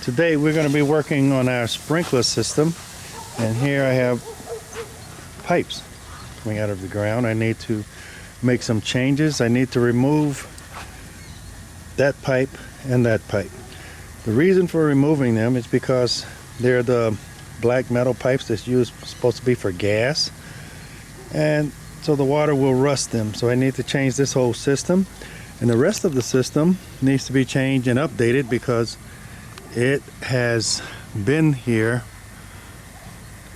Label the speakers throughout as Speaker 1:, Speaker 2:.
Speaker 1: Today we're going to be working on our sprinkler system, and here I have pipes coming out of the ground. I need to make some changes. I need to remove that pipe and that pipe. The reason for removing them is because they're the black metal pipes that's supposed to be for gas, and so the water will rust them. So I need to change this whole system, and the rest of the system needs to be changed and updated because it has been here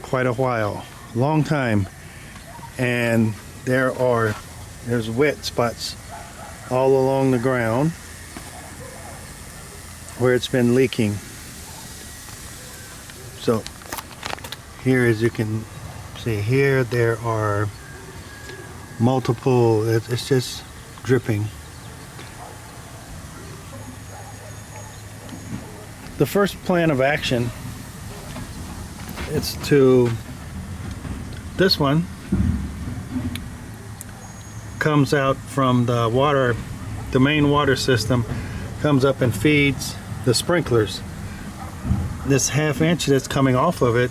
Speaker 1: quite a while, long time, and there's wet spots all along the ground where it's been leaking. So here, as you can see here, there are multiple, it's just dripping. The first plan of action is this one comes out from the water, the main water system comes up and feeds the sprinklers. This 1/2 inch that's coming off of it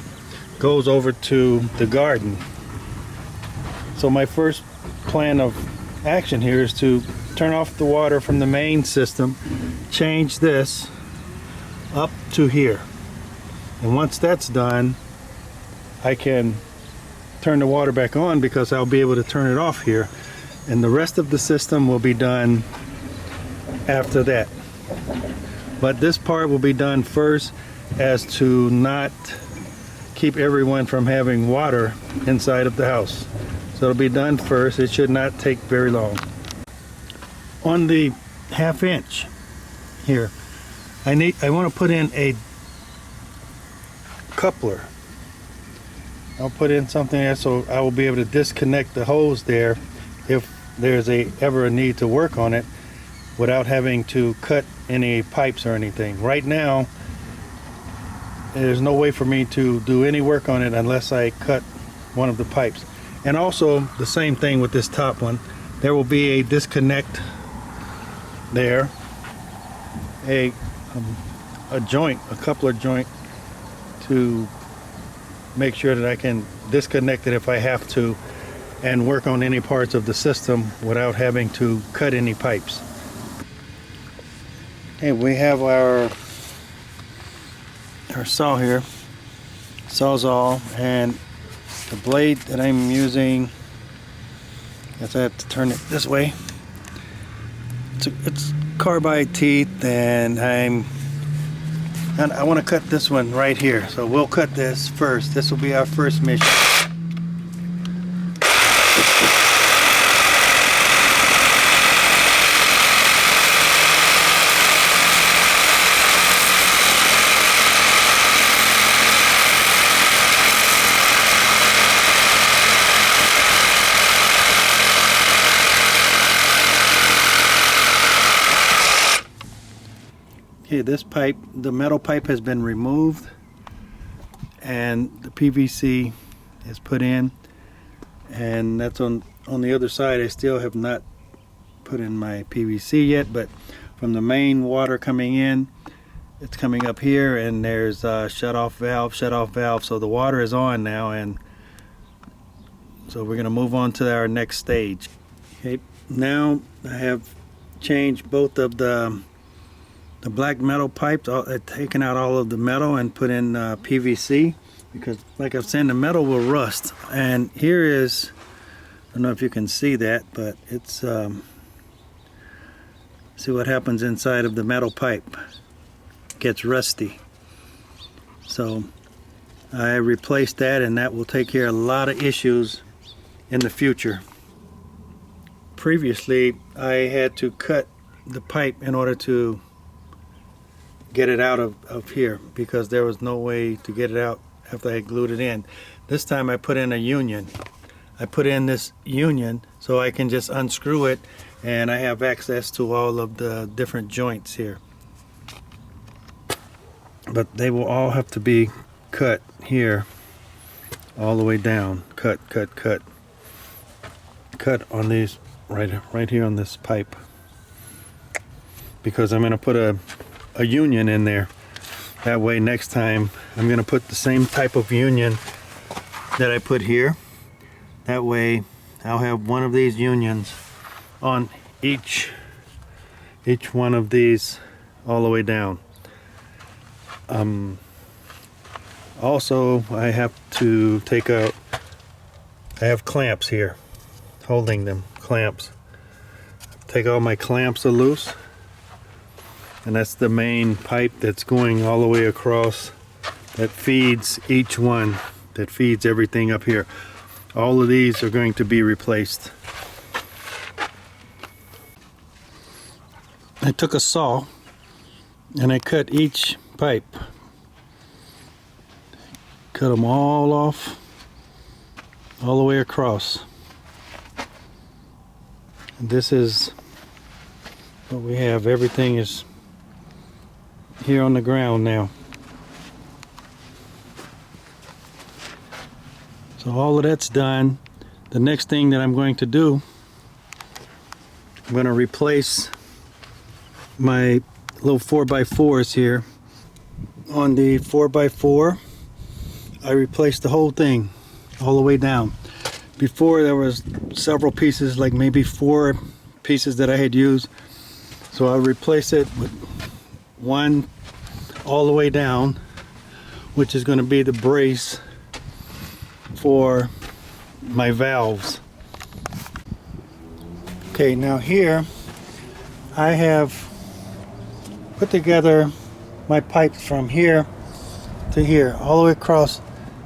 Speaker 1: goes over to the garden. So my first plan of action here is to turn off the water from the main system, change this up to here, and once that's done I can turn the water back on because I'll be able to turn it off here, and the rest of the system will be done after that. But this part will be done first, as to not keep everyone from having water inside of the house. So it'll be done first. It should not take very long. On the 1/2 inch here, I want to put in a coupler. I'll put in something there so I will be able to disconnect the hose there if there's ever a need to work on it without having to cut any pipes or anything. Right now there's no way for me to do any work on it unless I cut one of the pipes. And also the same thing with this top one. There will be a disconnect there, a joint, a coupler joint, to make sure that I can disconnect it if I have to and work on any parts of the system without having to cut any pipes. Okay, we have our saw here, sawzall, and the blade that I'm using, I guess I have to turn it this way. It's carbide teeth, and I want to cut this one right here, so we'll cut this first. This will be our first mission. Okay, this pipe, the metal pipe, has been removed and the PVC is put in, and that's on the other side. I still have not put in my PVC yet, but from the main water coming in, it's coming up here, and there's a shut off valve, so the water is on now, and so we're going to move on to our next stage. Okay, now I have changed both of the black metal pipes. I've taken out all of the metal and put in PVC, because like I've said, the metal will rust. And here is, I don't know if you can see that, but it's see what happens inside of the metal pipe. It gets rusty. So I replaced that, and that will take care of a lot of issues in the future. Previously I had to cut the pipe in order to get it out of here, because there was no way to get it out after I glued it in. This time I put in a union. I put in this union so I can just unscrew it, and I have access to all of the different joints here. But they will all have to be cut here all the way down. Cut on these right here on this pipe, because I'm going to put a union in there. That way next time I'm going to put the same type of union that I put here. That way I'll have one of these unions on each one of these all the way down. Also, I have to take out, I have clamps here holding them, clamps. Take all my clamps are loose, and that's the main pipe that's going all the way across that feeds each one, that feeds everything up here. All of these are going to be replaced. I took a saw and I cut each pipe. Cut them all off, all the way across. And this is what we have. Everything is here on the ground now. So all of that's done. The next thing that I'm going to do, I'm going to replace my little 4x4s here. On the 4x4, I replaced the whole thing all the way down. Before there was several pieces, like maybe 4 pieces that I had used. So I replaced it with one all the way down, which is going to be the brace for my valves. Okay, now here I have put together my pipes from here to here, all the way across.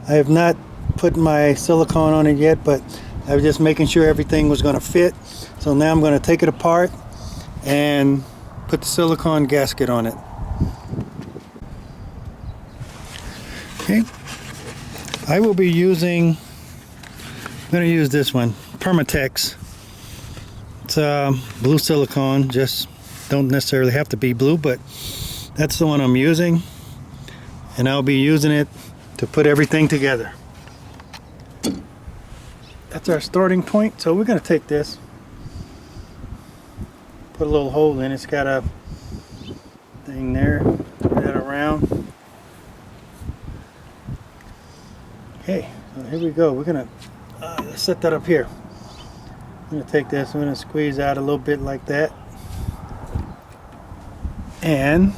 Speaker 1: I have not put my silicone on it yet, but I was just making sure everything was going to fit. So now I'm going to take it apart and put the silicone gasket on it. Okay, I will be using, I'm going to use this one, Permatex. It's blue silicone, just don't necessarily have to be blue, but that's the one I'm using, and I'll be using it to put everything together. That's our starting point. So we're going to take this, put a little hole in it. It's got a thing there, turn that around. Okay, so here we go. We're going to set that up here. I'm going to take this, I'm going to squeeze out a little bit like that, and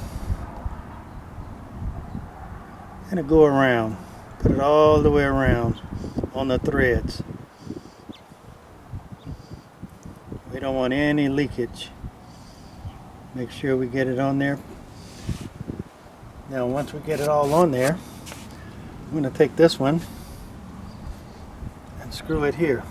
Speaker 1: I'm going to go around, put it all the way around on the threads. We don't want any leakage. Make sure we get it on there. Now once we get it all on there, I'm going to take this one and screw it here.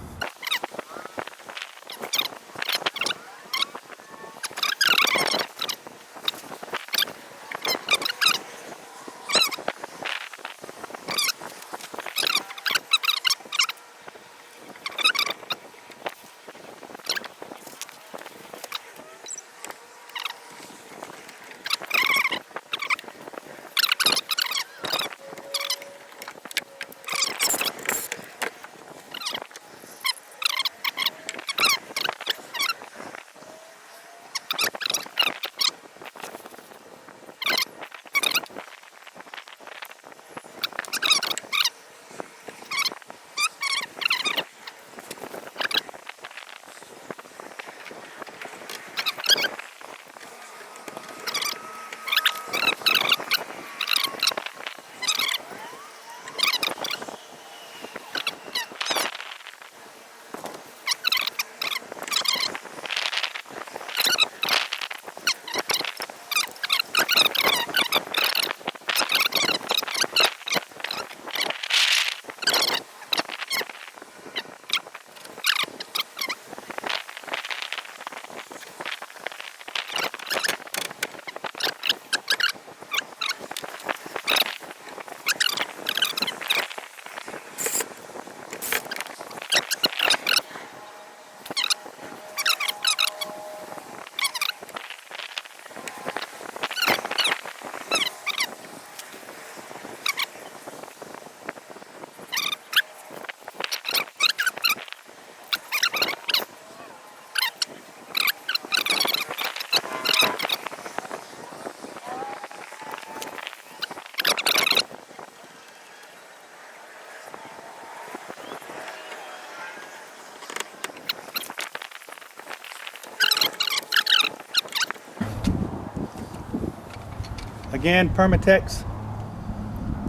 Speaker 1: Again, Permatex.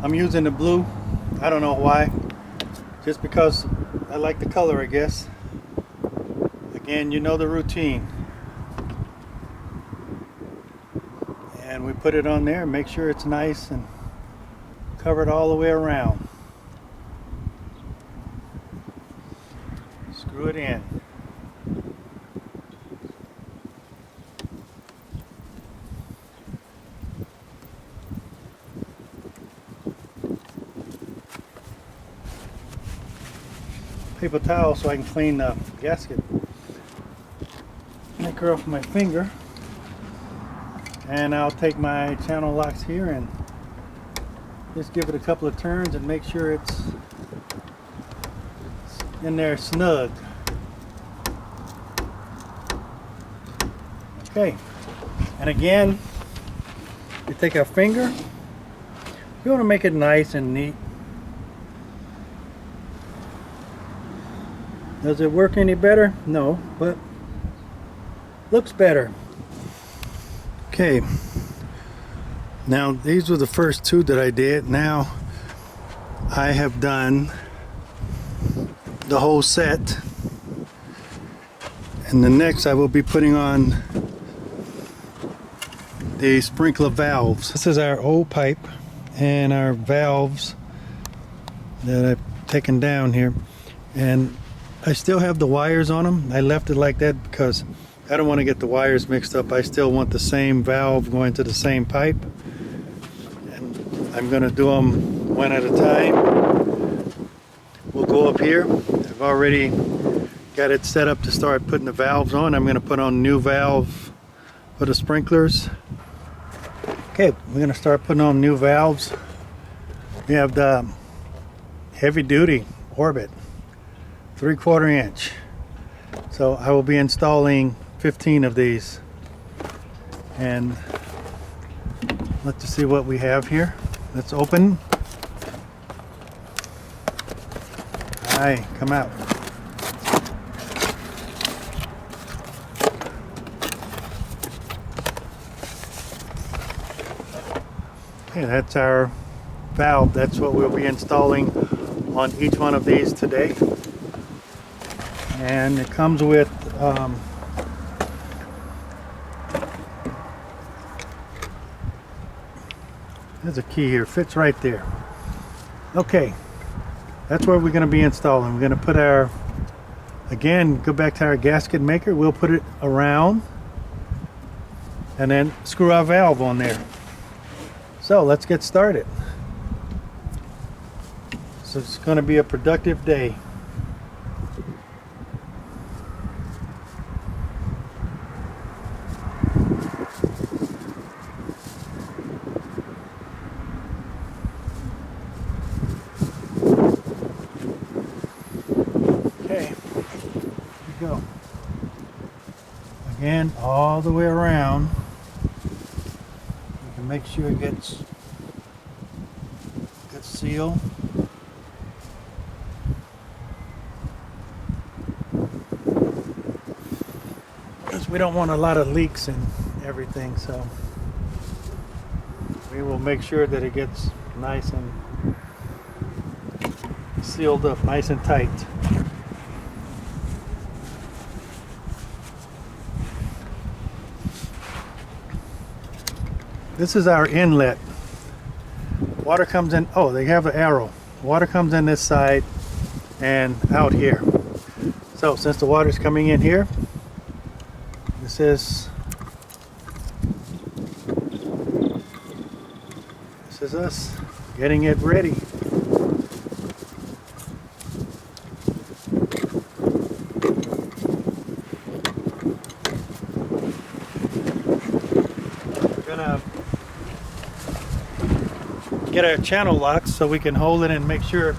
Speaker 1: I'm using the blue. I don't know why. Just because I like the color, I guess. Again, you know the routine. And we put it on there, make sure it's nice and covered all the way around. Screw it in. Paper towel so I can clean the gasket. Make her off my finger. And I'll take my channel locks here and just give it a couple of turns and make sure it's in there snug. Okay, and again, you take our finger, you want to make it nice and neat. Does it work any better? No, but looks better. Okay, now these were the first two that I did. Now I have done the whole set, and the next I will be putting on the sprinkler valves. This is our old pipe and our valves that I've taken down here, and I still have the wires on them. I left it like that because I don't want to get the wires mixed up. I still want the same valve going to the same pipe, and I'm going to do them one at a time. We'll go up here. I've already got it set up to start putting the valves on. I'm going to put on a new valve for the sprinklers. Okay, we're going to start putting on new valves. We have the heavy duty Orbit 3/4 inch. So I will be installing 15 of these, and let's see what we have here. Let's open. Hi, come out. Okay, that's our valve. That's what we'll be installing on each one of these today. And it comes with there's a key here, fits right there. Okay, that's where we're going to be installing. We're going to put our, again, go back to our gasket maker. We'll put it around and then screw our valve on there. So let's get started. So it's going to be a productive day. Okay, here we go. Again, all the way around. You can make sure it gets sealed. Because we don't want a lot of leaks and everything, so we will make sure that it gets nice and sealed up, nice and tight. This is our inlet. Water comes in, oh, they have an arrow. Water comes in this side and out here. So since the water is coming in here, this is us getting it ready. We're gonna get our channel locks so we can hold it and make sure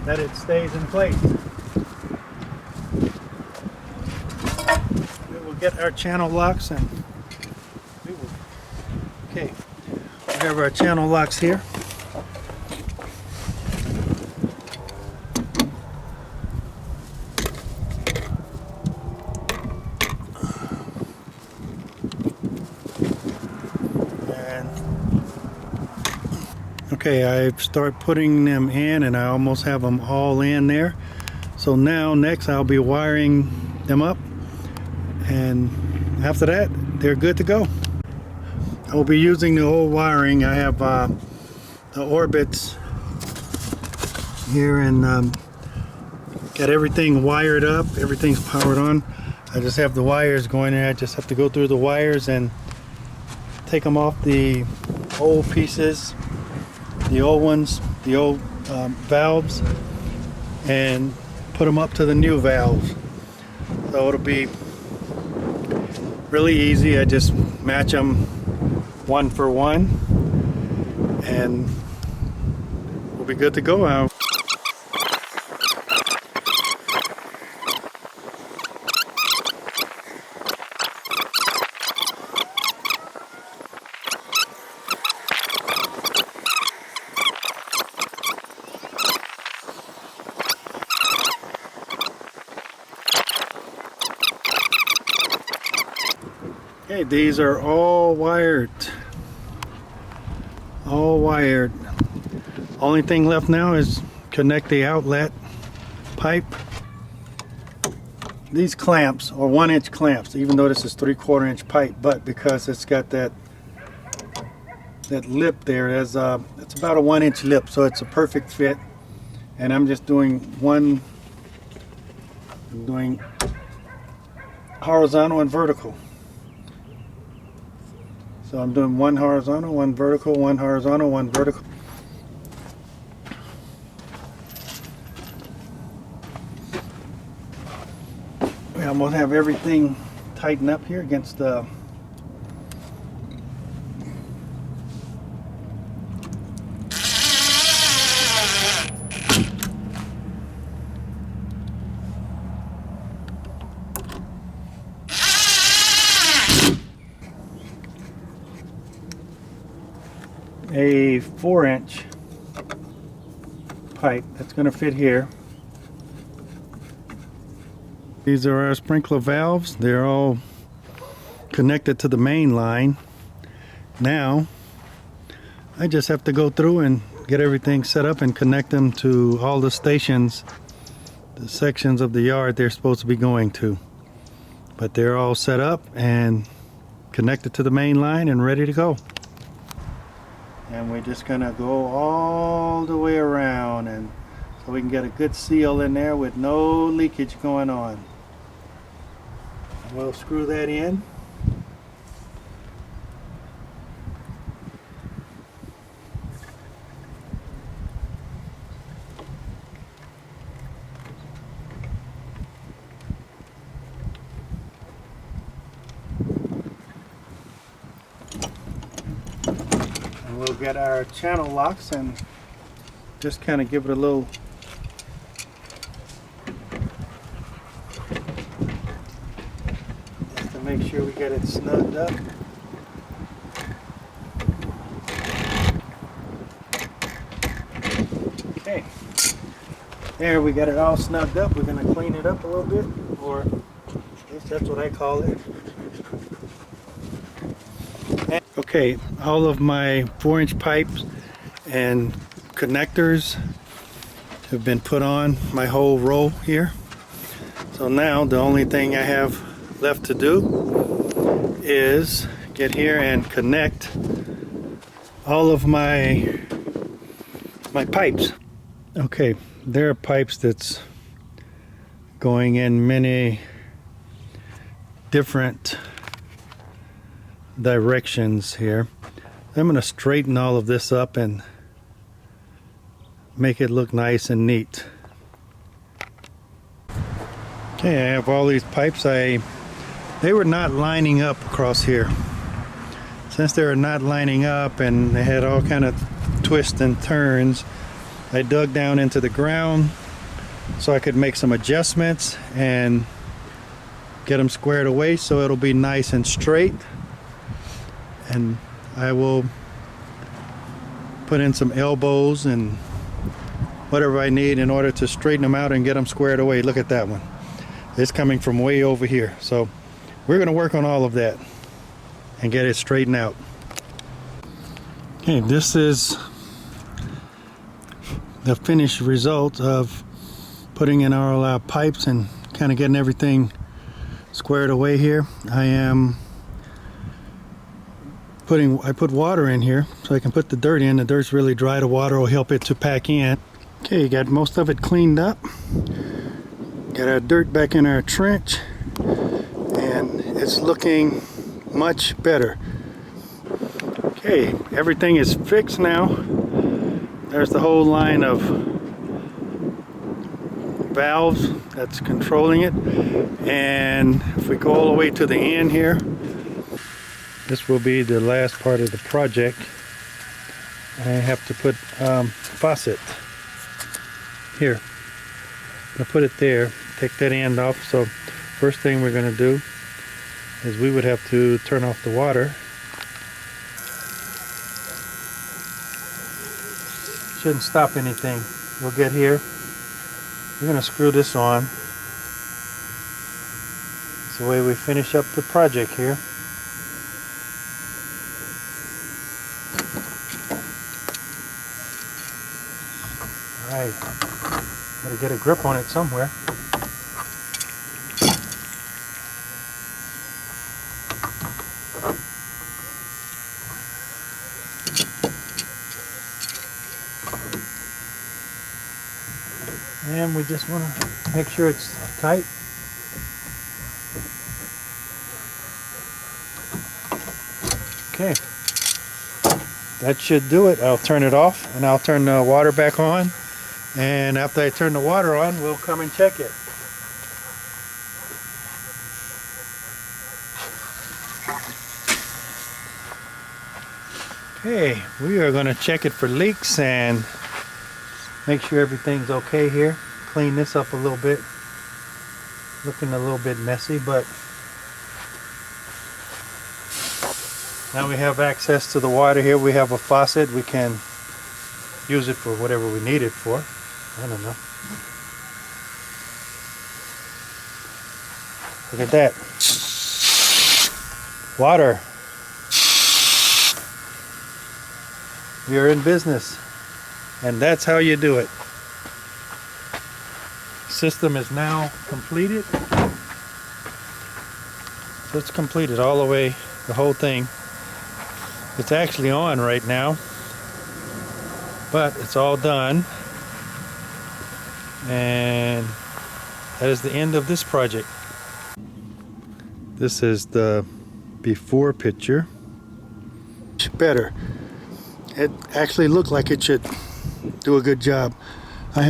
Speaker 1: that it stays in place. We will get our channel locks and we will, okay, we have our channel locks here. And Okay, I start putting them in and I almost have them all in there. So now next I'll be wiring them up, and after that they're good to go. I'll be using the old wiring. I have the orbits here and got everything wired up, everything's powered on. I just have the wires going there. I just have to go through the wires and take them off the old pieces, the old ones, the old valves, and put them up to the new valves. So it'll be really easy. I just match them one for one and we'll be good to go now. Okay, these are all wired. All wired. Only thing left now is connect the outlet pipe. These clamps are 1-inch clamps, even though this is 3/4 inch pipe, but because it's got that lip there, it's about a 1-inch lip, so it's a perfect fit. And I'm just doing horizontal and vertical. So I'm doing one horizontal, one vertical, one horizontal, one vertical. We almost have everything tightened up here against the a 4-inch pipe that's going to fit here. These are our sprinkler valves. They're all connected to the main line. Now I just have to go through and get everything set up and connect them to all the stations, the sections of the yard they're supposed to be going to. But they're all set up and connected to the main line and ready to go. And we're just gonna go all the way around, and so we can get a good seal in there with no leakage going on. And we'll screw that in. We'll get our channel locks and just kind of give it a little just to make sure we get it snugged up. Okay, there, we got it all snugged up. We're going to clean it up a little bit, or at least that's what I call it. Okay, all of my 4-inch pipes and connectors have been put on my whole row here. So now the only thing I have left to do is get here and connect all of my pipes. Okay, there are pipes that's going in many different directions here. I'm going to straighten all of this up and make it look nice and neat. Okay, I have all these pipes. They were not lining up across here. Since they were not lining up and they had all kind of twists and turns, I dug down into the ground so I could make some adjustments and get them squared away so it'll be nice and straight. And I will put in some elbows and whatever I need in order to straighten them out and get them squared away. Look at that one. It's coming from way over here. So we're going to work on all of that and get it straightened out. Okay, this is the finished result of putting in all our pipes and kind of getting everything squared away here. I put water in here so I can put the dirt in. The dirt's really dry. The water will help it to pack in. Okay, you got most of it cleaned up. Got our dirt back in our trench, and it's looking much better. Okay, everything is fixed now. There's the whole line of valves that's controlling it, and if we go all the way to the end here, this will be the last part of the project. I have to put faucet here. I'll put it there, take that end off. So first thing we're going to do is we would have to turn off the water. Shouldn't stop anything. We'll get here. We're going to screw this on. It's the way we finish up the project here. Alright, gotta get a grip on it somewhere. And we just want to make sure it's tight. Okay, that should do it. I'll turn it off and I'll turn the water back on. And after I turn the water on, we'll come and check it. Okay, we are going to check it for leaks and make sure everything's okay here. Clean this up a little bit. Looking a little bit messy, but now we have access to the water here. We have a faucet. We can use it for whatever we need it for. I don't know. Look at that. Water. We are in business. And that's how you do it. System is now completed. So it's completed all the way, the whole thing. It's actually on right now, but it's all done. And that is the end of this project. This is the before picture. Better. It actually looked like it should do a good job.